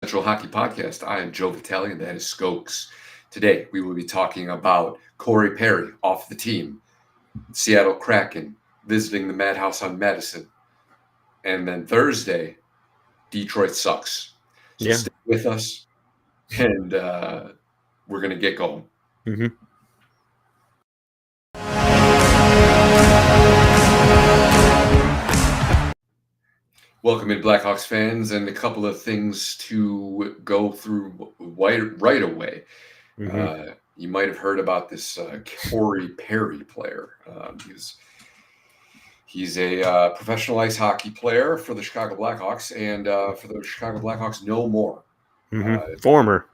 Central Hockey Podcast. I am Joe Vitale, and that is Skoks. Today, we will be talking about Corey Perry off the team, Seattle Kraken visiting the Madhouse on Madison, and then Thursday, Detroit sucks. So stay with us, and we're going to get going. Welcome in, Blackhawks fans, and a couple of things to go through right away. You might have heard about this Corey Perry player. He's a professional ice hockey player for the Chicago Blackhawks, and for the Chicago Blackhawks no more. Former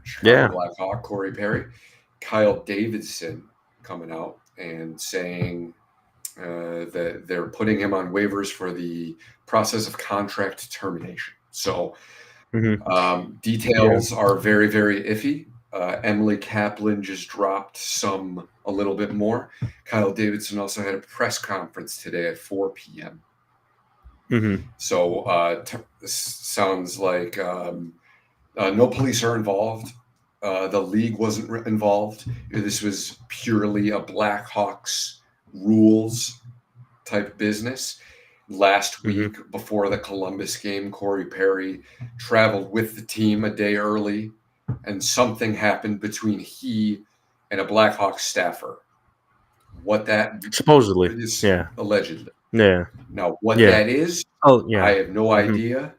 Chicago Blackhawk Corey Perry. Kyle Davidson coming out and saying that they're putting him on waivers for the process of contract termination. So details are very, very iffy. Emily Kaplan just dropped a little bit more. Kyle Davidson also had a press conference today at 4 p.m. So this sounds like no police are involved. The league wasn't involved. This was purely a Blackhawks rules type business. Last week, before the Columbus game, Corey Perry traveled with the team a day early, and something happened between he and a Blackhawks staffer. What that supposedly is, allegedly. Now, what that is, I have no idea,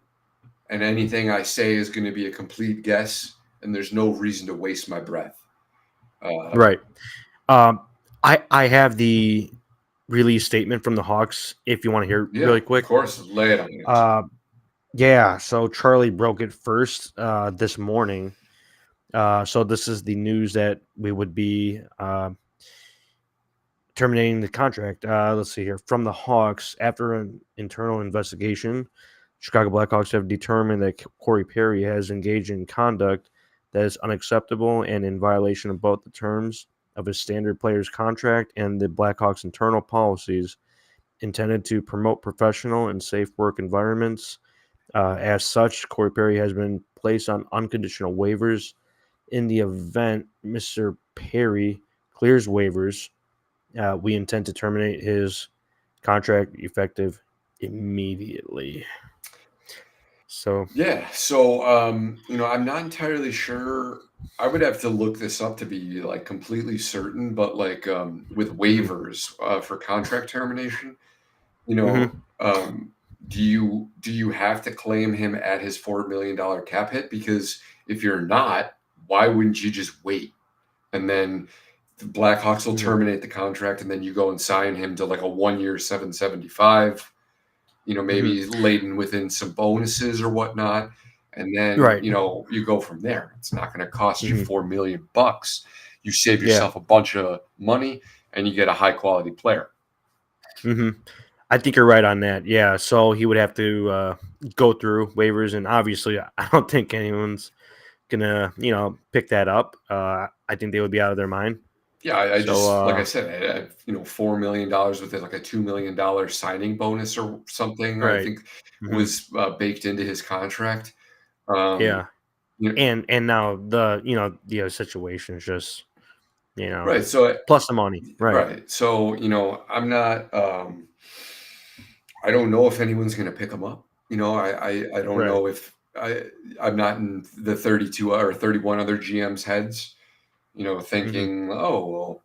and anything I say is going to be a complete guess, and there's no reason to waste my breath. Right. I have the release statement from the Hawks if you want to hear it really quick. Of course, lay it on you. So Charlie broke it first this morning. So this is the news that we would be terminating the contract. Let's see here. From the Hawks, after an internal investigation, Chicago Blackhawks have determined that Corey Perry has engaged in conduct that is unacceptable and in violation of both the terms of his standard player's contract and the Blackhawks' internal policies intended to promote professional and safe work environments. As such, Corey Perry has been placed on unconditional waivers. In the event Mr. Perry clears waivers, we intend to terminate his contract effective immediately. So I'm not entirely sure. I would have to look this up to be like completely certain, but like with waivers for contract termination, do you have to claim him at his $4 million cap hit? Because if you're not, why wouldn't you just wait? And then the Blackhawks will terminate the contract, and then you go and sign him to like a 1-year $775. Maybe laden within some bonuses or whatnot. And then, you go from there. It's not going to cost you $4 million. You save yourself a bunch of money and you get a high quality player. I think you're right on that. Yeah. So he would have to go through waivers, and obviously I don't think anyone's going to, pick that up. I think they would be out of their mind. Yeah, I just like I said, $4 million with like a $2 million signing bonus or something. Right. I think was baked into his contract. And now the situation is just right. So plus the money, right? So I'm not. I don't know if anyone's going to pick him up. I don't know if I'm not in the 32 or 31 other GMs' heads. Thinking, oh,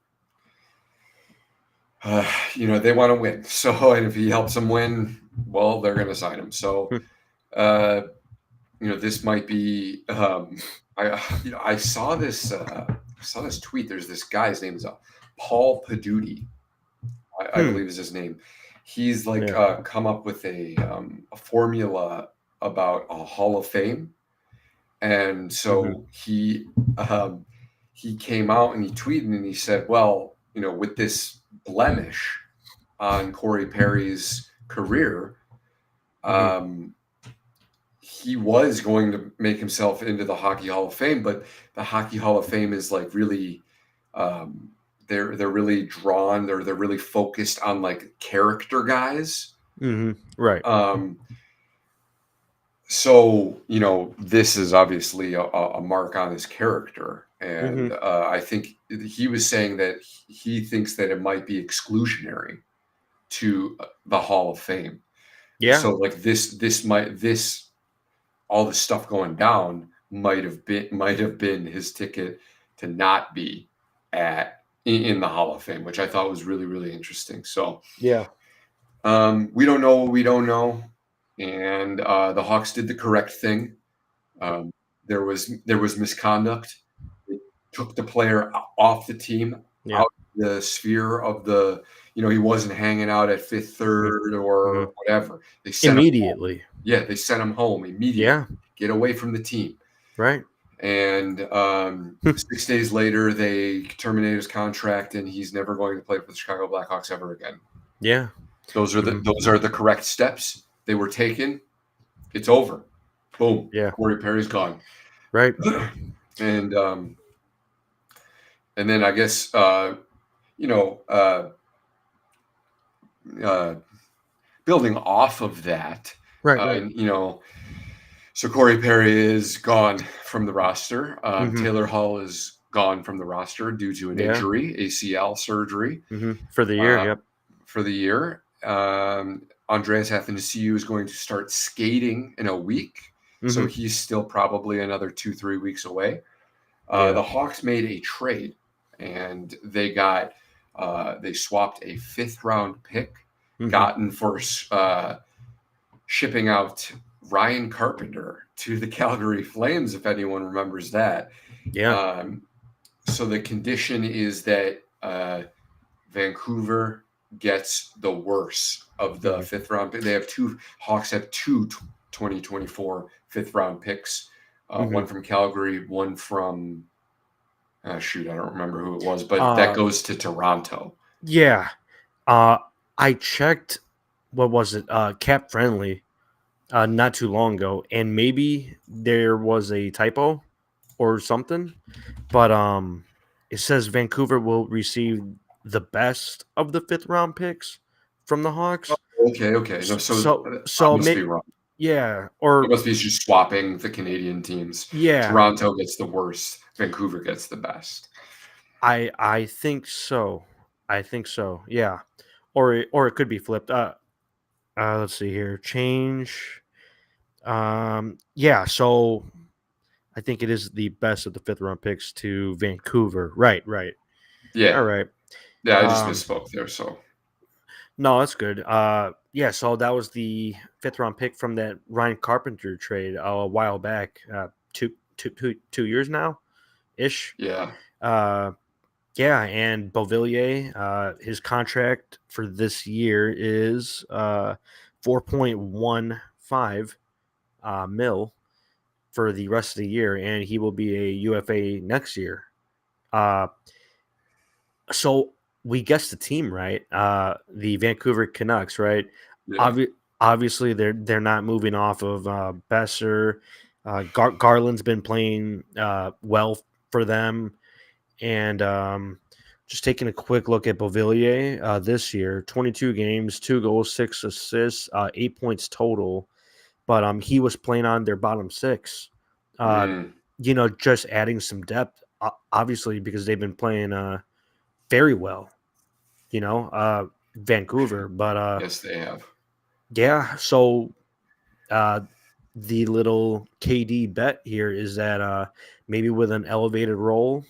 well, they want to win. So, and if he helps them win, well, they're going to sign him. So, this might be. I saw this. Tweet. There's this guy's name is Paul Paduti. I believe is his name. He's come up with a formula about a Hall of Fame, and so he came out and he tweeted and he said, well, with this blemish on Corey Perry's career, he was going to make himself into the Hockey Hall of Fame, but the Hockey Hall of Fame is like really, they're really drawn, they're really focused on like character guys. Right. So, this is obviously a mark on his character. And Mhm. I think he was saying that he thinks that it might be exclusionary to the Hall of Fame. Yeah. So, like this all the stuff going down might have been his ticket to not be in the Hall of Fame, which I thought was really, really interesting. So, Yeah. we don't know what we don't know, and the Hawks did the correct thing. Um, there was misconduct. They took the player off the team, Yeah. out of the sphere of the. He wasn't hanging out at Fifth Mhm. Third or Mhm. whatever. They sent him home. Immediately. Yeah, they sent him home immediately. Yeah. Get away from the team. Right. And 6 days later, they terminate his contract, and he's never going to play for the Chicago Blackhawks ever again. Yeah. Those are the Mhm. those are the correct steps. They were taken. It's over. Boom. Yeah. Corey Perry's gone. Right. and and then I guess you know uh, uh, building off of that, Right. Right. and so Corey Perry is gone from the roster. Mhm. Taylor Hall is gone from the roster due to an Yeah. injury, ACL surgery, For the year. uh, Yep. for the year. Andreas Athanasiou is going to start skating in a week, so Mhm. he's still probably another 2-3 weeks away. Yeah. The Hawks made a trade, and they swapped a fifth-round pick Mhm. gotten for shipping out Ryan Carpenter to the Calgary Flames, if anyone remembers that. Yeah. So the condition is that Vancouver gets the worst of the Mhm. fifth round. Hawks have two 2024 fifth round picks, one Mhm. from Calgary, one from, shoot, I don't remember who it was, but that Uh. goes to Toronto. Yeah. Uh. I checked. What was it? Cap Friendly. Not too long ago, and maybe there was a typo or something, but it says Vancouver will receive the best of the fifth round picks from the Oh, Hawks. okay, okay. No, S- so So I so must may, be wrong. yeah, It or must be just swapping the Canadian teams. yeah, Toronto gets the worst. Vancouver gets the best. I think so. I think so. Yeah, or it could be flipped. Let's see here. Change. Yeah. So I think it is the best of the fifth round picks to Vancouver. Right. Right. All Yeah, right. yeah. I just Um, misspoke there. So no, that's good. Yeah, so that was the fifth round pick from that Ryan Carpenter trade a while back, 2 years now ish. yeah, Uh, yeah, and Beauvillier, his contract for this year is 4.15 mil for the rest of the year, and he will be a UFA next year. Uh, So we guessed the team right. The Vancouver Canucks, right? yeah. Obvi- Obviously, they're not moving off of Besser. Garland's been playing well for them, and just taking a quick look at Beauvillier this year: 22 games, 2 goals, 6 assists, 8 points total. But he was playing on their bottom six. Uh, Mm, just adding some depth, obviously, because they've been playing very well, Vancouver. But yes, they have. yeah, so uh the little KD bet here is that maybe with an elevated role,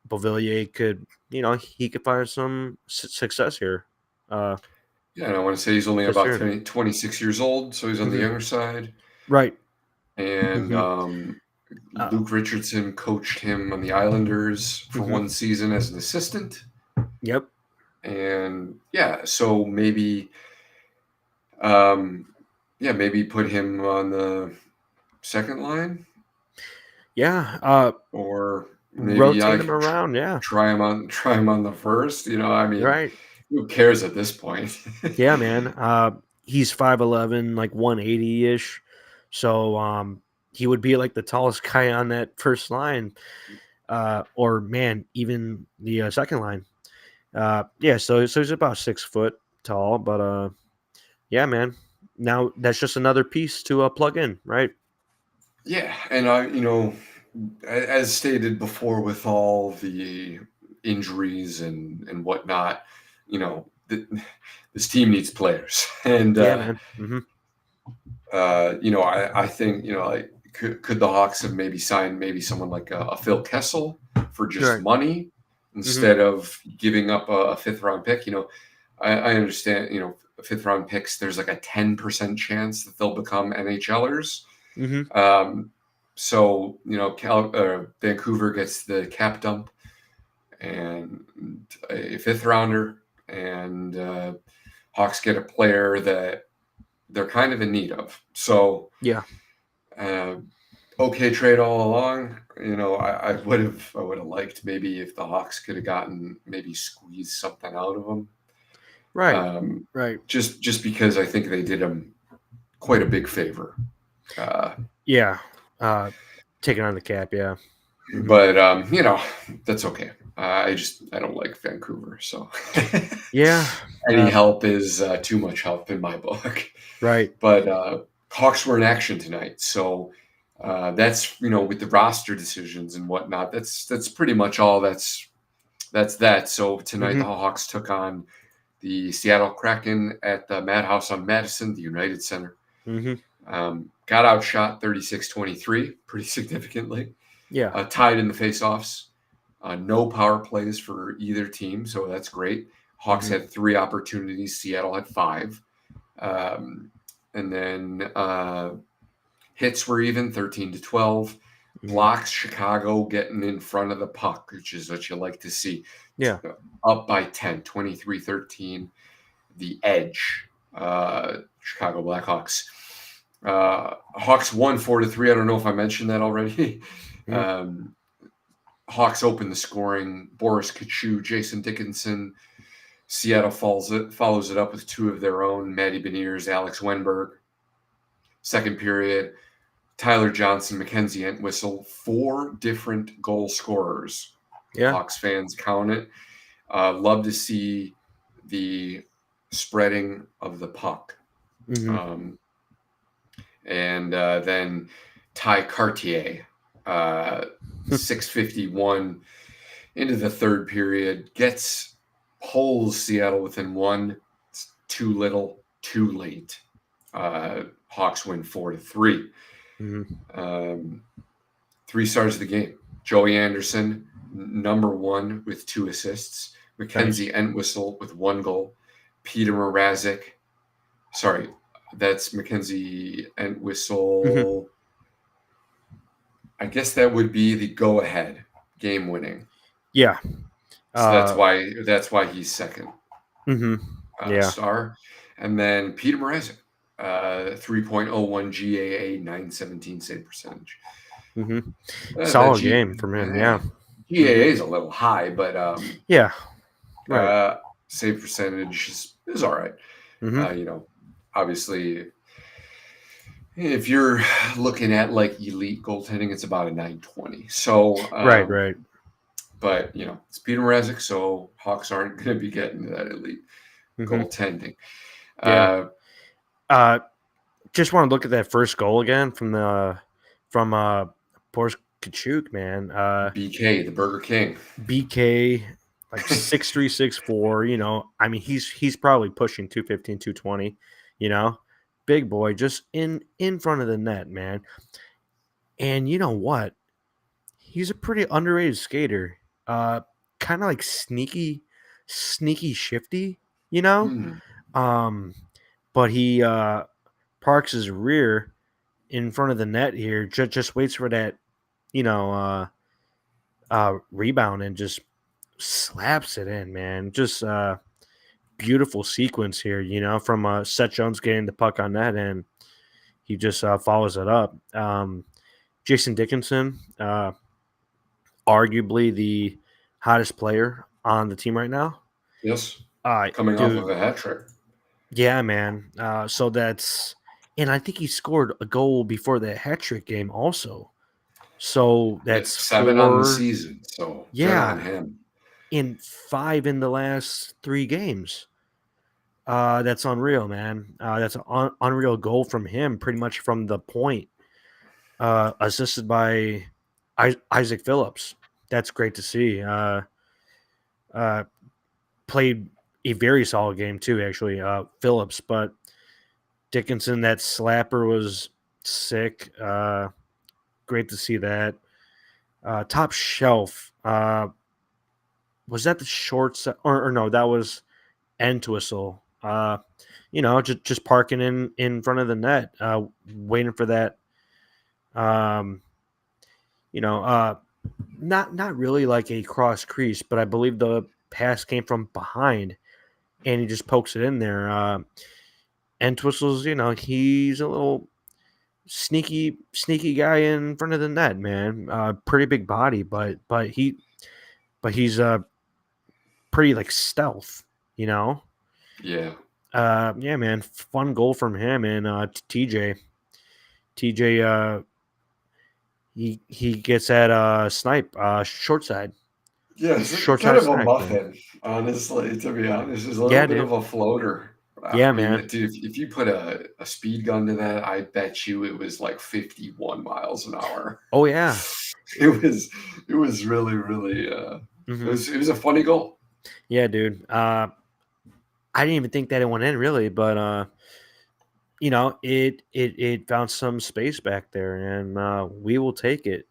Beauvillier could, he could find some success here. Uh Yeah, and I want to say he's only for about sure. 26 years old, so he's on the Hmm. younger side. Right. And Hmm. Uh, Luke Richardson coached him on the Islanders for hmm. one season as an assistant. Yep. And yeah, so um, maybe put him on the second line, Yeah. or maybe I Rotate him could around. Yeah. try him on the first. I mean, Right. who cares at this point? Yeah, man. He's 5'11", like 180 ish. So he would be like the tallest guy on that first line. Or man, even the second line. Yeah, so he's about 6 foot tall, but yeah, man. now that's just another piece to plug in, right? Yeah, and as stated before, with all the injuries and whatnot, this team needs players, and Yeah, man. I think like could the Hawks have maybe signed maybe someone like a Phil Kessel for just Right. money instead of giving up a fifth round pick? I understand. Fifth round picks, there's like a 10% chance that they'll become NHLers. Um, so Vancouver gets the cap dump and a fifth rounder, and Hawks get a player that they're kind of in need of. So Yeah. uh, okay trade all along. I would have liked maybe if the Hawks could have gotten maybe squeezed something out of them. Right. Right. Just because I think they did him quite a big favor. Yeah. Taking on the cap. Yeah. But that's okay. I don't like Vancouver, so Yeah. any help is too much help in my book. Right. But Hawks were in action tonight, so that's with the roster decisions and whatnot. That's pretty much all. That's that. So tonight the Hawks took on the Seattle Kraken at the Madhouse on Madison, the United Center. Got outshot 36-23 pretty significantly. Yeah. Tied in the faceoffs. No power plays for either team, so that's great. Hawks had 3 opportunities. Seattle had 5. And then hits were even 13-12. Blocks, Chicago getting in front of the puck, which is what you like to see. Yeah. Up by 10, 23-13. The edge, Chicago Blackhawks. Hawks won 4-3. I don't know if I mentioned that already. Hawks open the scoring. Boris Kachu, Jason Dickinson. Seattle follows it up with 2 of their own, Matty Beniers, Alex Wenberg. Second period, Tyler Johnson, Mackenzie Entwistle, 4 different goal scorers. Yeah. Hawks fans count it. Love to see the spreading of the puck. And then Ty Cartier, 6:51 into the third period, pulls Seattle within 1. It's too little, too late. Hawks win 4-3. 3 stars of the game. Joey Anderson, number 1 with 2 assists. Mackenzie Entwistle with 1 goal. Peter Mrazek. Sorry, that's Mackenzie Entwistle. I guess that would be the go-ahead game winning. Yeah. So that's why he's second star. And then Peter Mrazek, 3.01 GAA, 917 save percentage. Solid game from him. Yeah. GAA is a little high, but yeah. Right. Save percentage is all right. Obviously, if you're looking at like elite goaltending, it's about a 920. So right. But it's Peter Mrazek, so Hawks aren't going to be getting to that elite goaltending. Yeah. Just want to look at that first goal again from Boris Kachuk, man. BK, the Burger King. BK, like 6'3", 6'4", I mean, he's probably pushing 215, 220, big boy, just in front of the net, man. And you know what? He's a pretty underrated skater. Kind of like sneaky shifty, but he parks his rear in front of the net here, just waits for that, rebound and just slaps it in, man. Just beautiful sequence here, from Seth Jones getting the puck on net, and he just follows it up. Jason Dickinson, arguably the hottest player on the team right now. Yes, coming off of a hat trick. Yeah, man. So that's, and I think he scored a goal before the hat trick game also. So that's 7 on the season. So yeah, good on him. In 5 in the last 3 games. That's unreal, man. That's an unreal goal from him, pretty much from the point, assisted by Isaac Phillips. That's great to see. Uh, Played a very solid game too, actually. Phillips, but Dickinson, that slapper was sick. Great to see that. Top shelf. Was that the shorts or no? That was Entwistle. Just parking in front of the net, waiting for that. Um, you know, uh, not really like a cross crease, but I believe the pass came from behind, and he just pokes it in there. Entwistle's, he's a little sneaky guy in front of the net, man. Pretty big body, but he's pretty like stealth, you know. Yeah. Yeah, man, fun goal from him and TJ. TJ, he gets that snipe, short side, Yeah, it's short kind side of a snipe, man. muffin, honestly, to be honest. It's a little Yeah, bit dude. of a floater. Yeah, I mean, man. dude, if you put a speed gun to that, I bet you it was like 51 miles an hour. Oh yeah. It was it was really, really Hmm. it was a funny goal. Yeah, dude. I didn't even think that it went in really, but it found some space back there, and we will take it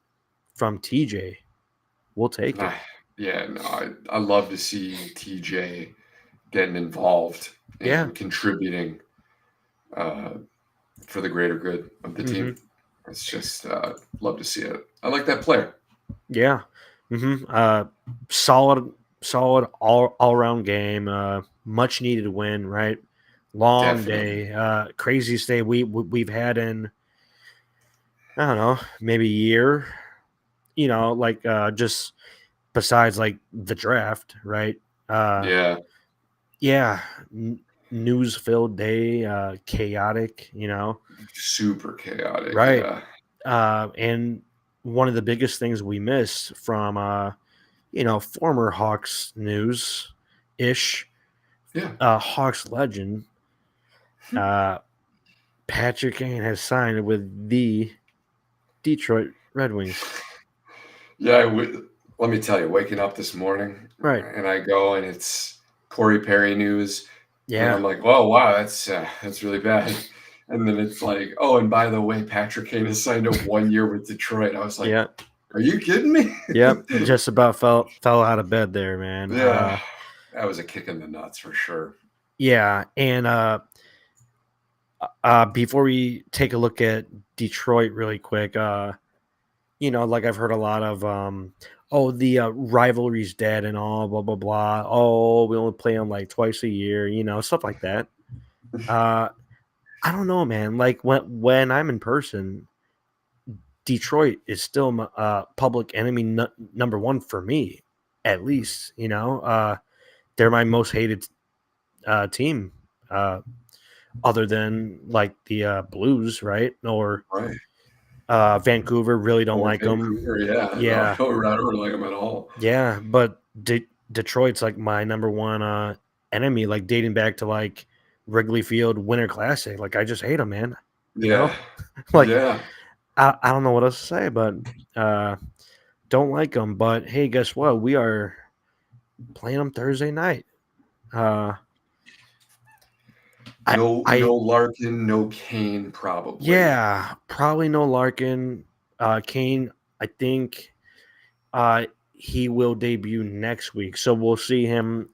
from TJ. We'll take it. Ah, yeah, no, I love to see TJ getting involved Yeah. and contributing uh, for the greater good of the Hmm. team. It's just love to see it. I like that player. Yeah. Solid, solid all around game. Much needed win. Right. Long Definitely. day. Craziest day we've had in, I don't know, maybe a year. Like just besides like the draft. Right. Uh, Yeah, yeah. News filled day. Chaotic. super chaotic. Right. Yeah, And one of the biggest things we missed from former Hawks news ish, yeah, Hawks legend, uh, Patrick Kane has signed with the Detroit Red Wings. yeah. Let me tell you, waking up this morning Right. and I go and it's Corey Perry news, and Yeah. I'm like, oh wow, that's really bad. And then it's like, oh, and by the way, Patrick Kane has signed a 1 year with Detroit. I was like, Yeah. are you kidding me? Yep. Just about fell out of bed there, man. Yeah, that was a kick in the nuts for sure. Yeah. And before we take a look at Detroit really quick, like I've heard a lot of oh, the rivalry's dead and all, blah blah blah. Oh, we only play them like twice a year, stuff like that. Uh I don't know, man. Like when I'm in person, Detroit is still my public enemy number one for me, at least. They're my most hated team, uh, other than like the Blues, right? Or Right. Vancouver. Really don't Or like them. Vancouver, yeah. No, Yeah, I don't like them at all. yeah. But Detroit's like my number one enemy, like dating back to like Wrigley Field Winter Classic. Like I just hate them, man. You know, Yeah. like Yeah. I don't know what else to say, but uh, don't like them. But hey, guess what? We are playing them Thursday night. Uh, I No I Larkin, no Kane, probably. yeah, probably no Larkin. Kane, I think uh, he will debut next week, so we'll see him.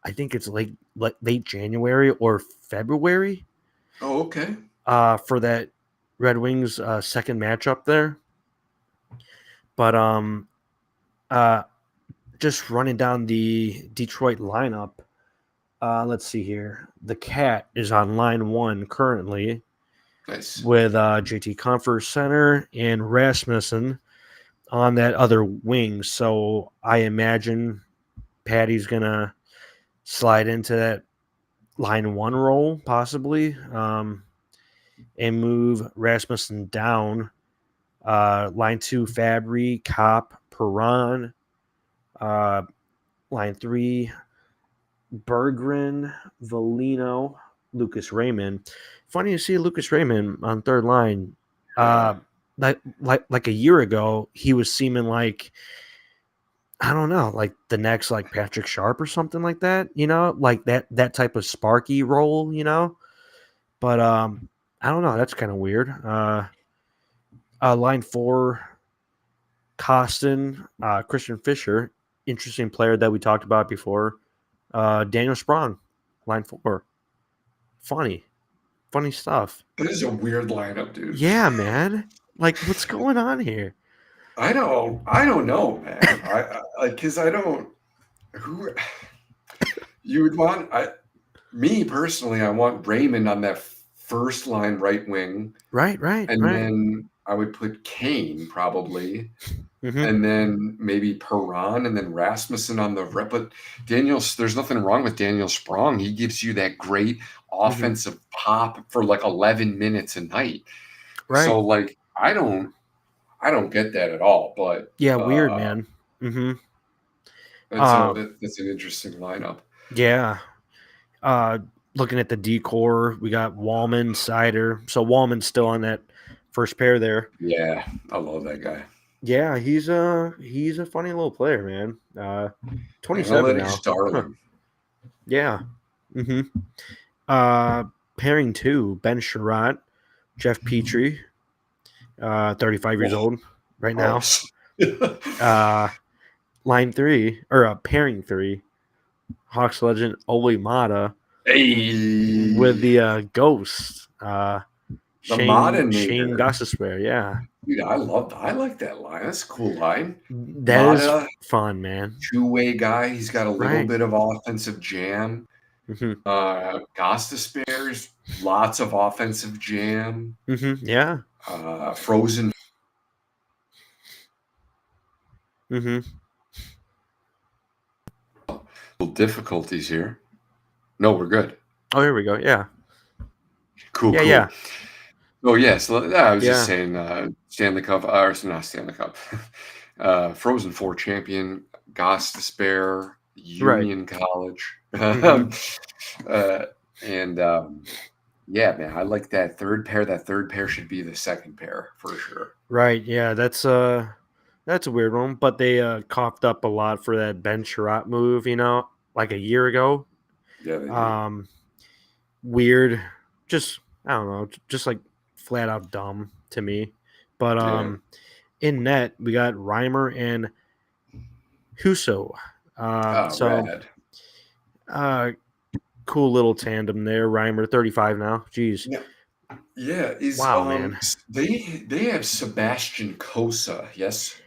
I think it's late January or February. Oh, okay. For that Red Wings second matchup there. But uh, just running down the Detroit lineup. Let's see here. The Cat is on line one currently Nice. with JT Comfort center and Rasmussen on that other wing. So I imagine Patty's gonna slide into that line one role possibly, and move Rasmussen down. Line two, Fabry, Cop, Perron. Uh, Line three, Berggren, Valino, Lucas Raymond. Funny to see Lucas Raymond on third line. Yeah. Like a year ago, he was seeming like, I don't know, like the next like Patrick Sharp or something like that, like that type of sparky role. But I don't know, that's kind of weird. Line 4, Costin, Christian Fisher, interesting player that we talked about before. Daniel Sprong, line 4. Funny stuff. That is a weird lineup, dude. Yeah, man. Like, what's going on here? I don't know, man. I like because I don't who you would want. Me personally, I want Raymond on that first line right wing, Right. and then I would put Kane probably, Mm-hmm. and then maybe Perron, and then Rasmussen on the rep. But there's nothing wrong with Daniel Sprong. He gives you that great Mm-hmm. offensive pop for like 11 minutes a night. Right. So like I don't get that at all. But Yeah, weird, man. Mm-hmm. that's an interesting lineup. Yeah. Uh, Looking at the decor, we got Wallman, Sider. So Wallman's still on that first pair there. Yeah, I love that guy. Yeah, he's a funny little player, man. 27 Analytics now. Huh. darling. Yeah. Mm-hmm. Pairing 2, Ben Sherratt, Jeff Petrie, 35 years old right now. Line 3, or pairing 3, Hawks legend Ole Mata Hey, with the Ghost, the Shane Modinator. Gossespierre. Yeah, Dude, I like that line. That's a cool line. that is Mata, fun, man. two-way guy. He's got a little Right. bit of offensive jam. Mm-hmm. Gostisbehere's lots of offensive jam. Mm-hmm. Yeah. Frozen Mm-hmm. difficulties here. No, we're good. Oh, here we go. Yeah. Cool, Yeah. cool. Yeah. Oh yes, I was just Yeah. saying Stanley Cup, or not Stanley Cup, Frozen Four champion, Goss Despair, Right. Union College, Mm-hmm. uh, and yeah, man, I like that third pair. That third pair should be the second pair for sure. Right. Yeah. That's a weird one, but they coughed up a lot for that Ben Sherratt move. Like a year ago. Yeah, they did. Weird, just I don't know, just like flat out dumb to me. But Yeah. in net we got Reimer and Huso. So Rad. cool little tandem there. Reimer 35 now. Jeez. Yeah, yeah. Is Wow, man. they have Sebastian Cosa? Yes.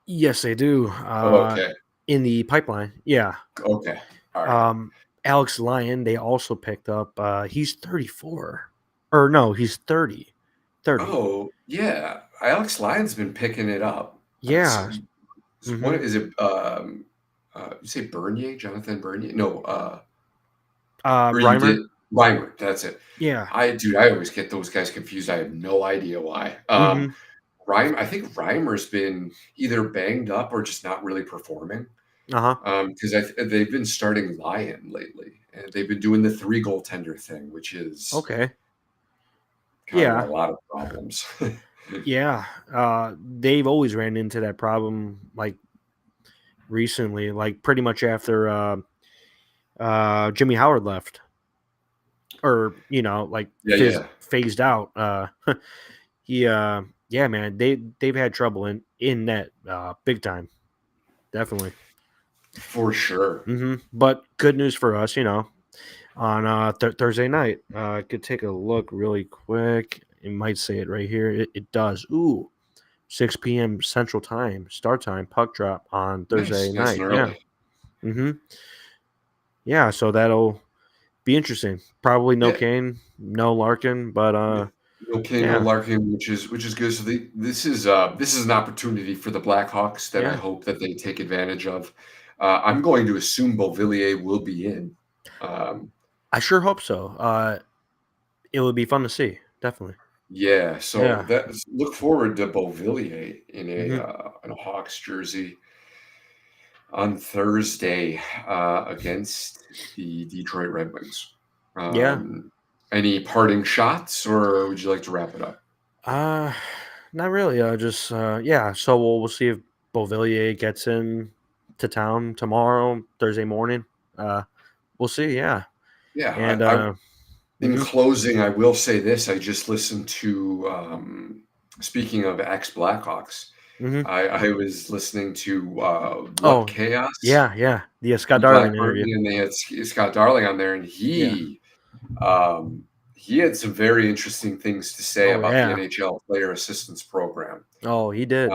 Yes, they do. Okay. In the pipeline, yeah. Okay. All right. Alex Lyon, they also picked up. He's 34, or no, he's 30. 30. Oh yeah, Alex Lyon's been picking it up. Yeah. What Mm-hmm. is it? You say Bernier, Jonathan Bernier? No, or you did Reimer. Reimer. That's it. Yeah. I always get those guys confused. I have no idea why. Mm-hmm. I think Reimer's been either banged up or just not really performing. Uh-huh. Because they've been starting Lyon lately, and they've been doing the 3 goaltender thing, which is Okay. causing a Yeah. lot of problems. Yeah. They've always ran into that problem like recently, like pretty much after Jimmy Howard left. Or, like Yeah. phased out. Yeah, man, they've had trouble in net big time. Definitely. For sure. Mm-hmm. But good news for us, on Thursday night. Could take a look really quick. It might say it right here. It does. Ooh, 6 p.m. Central Time, start time, puck drop on Thursday Nice and night. Yeah. early. Mm-hmm. Yeah, so that'll be interesting. Probably no Yeah. Kane, no Larkin, but No Kane, no yeah, Larkin, which is good. So this is an opportunity for the Blackhawks that I yeah. hope that they take advantage of. I'm going to assume Beauvillier will be in. I sure hope so. It would be fun to see, definitely. Yeah, so Yeah. look forward to Beauvillier in Mm-hmm. a Hawks jersey. on Thursday against the Detroit Red Wings. Yeah. Any parting shots, or would you like to wrap it up? Uh, Not really. Just yeah. So we'll see if Beauvillier gets in to town tomorrow, Thursday morning. Uh, we'll see. Yeah. Yeah, And in mhm. closing, I will say this: I just listened to. Speaking of ex Blackhawks, Mhm. I was listening to What Oh, Chaos, yeah, yeah. The Scott Pete Darling Blackburn, interview. and they had Scott Darling on there, and Yeah. um, he had some very interesting things to say Oh about the yeah. NHL Player Assistance Program. Oh, he did.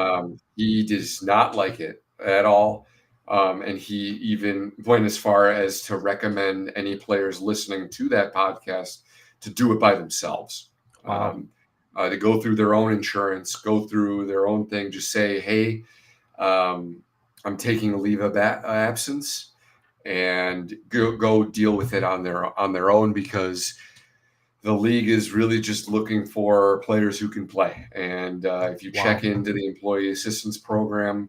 He does not like it at all. And he even went as far as to recommend any players listening to that podcast to do it by themselves. Wow. Um, to go through their own insurance, go through their own thing, just say, hey, I'm taking a leave of absence, and go deal with it on their own, because the league is really just looking for players who can play. And if you check Wow. into the employee assistance program,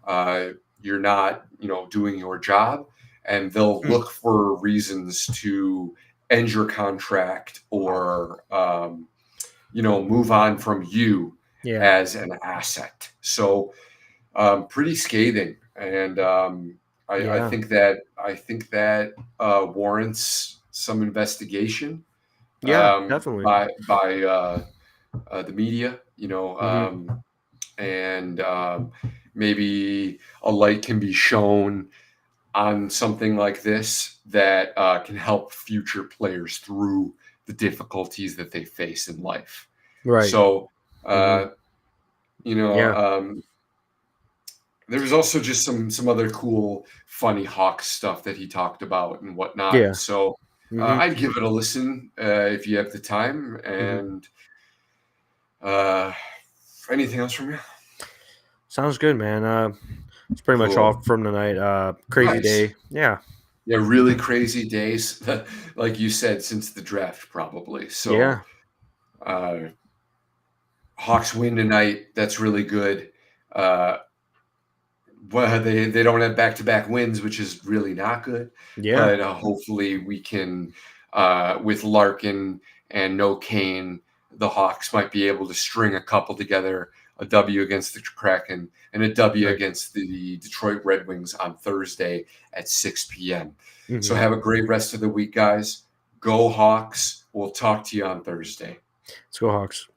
uh, you're not, doing your job, and they'll Hmm. look for reasons to end your contract, Wow. or move on from you Yeah. as an asset. So pretty scathing, and I Yeah. think that warrants some investigation Yeah. Definitely. by the media, Mhm. and maybe a light can be shown on something like this that can help future players through the difficulties that they face in life. Right. So, Mhm. uh, you know, Yeah. um, there was also just some other cool, funny Hawks stuff that he talked about and whatnot. Yeah. So Mhm. I'd give it a listen if you have the time. Mhm. And uh, anything else from you? Sounds good, man. It's pretty much Cool. off from tonight. Crazy Nice. day. Yeah. Yeah, really crazy days, like you said, since the draft, probably. So Yeah. uh, Hawks win tonight. That's really good. Uh, well, they don't have back-to-back wins, which is really not good. Yeah. But hopefully we can, with Larkin and no Kane, the Hawks might be able to string a couple together, a W against the Kraken and a W Right. against the Detroit Red Wings on Thursday at 6 p.m. So Mhm. have a great rest of the week, guys. Go Hawks. We'll talk to you on Thursday. Let's go Hawks.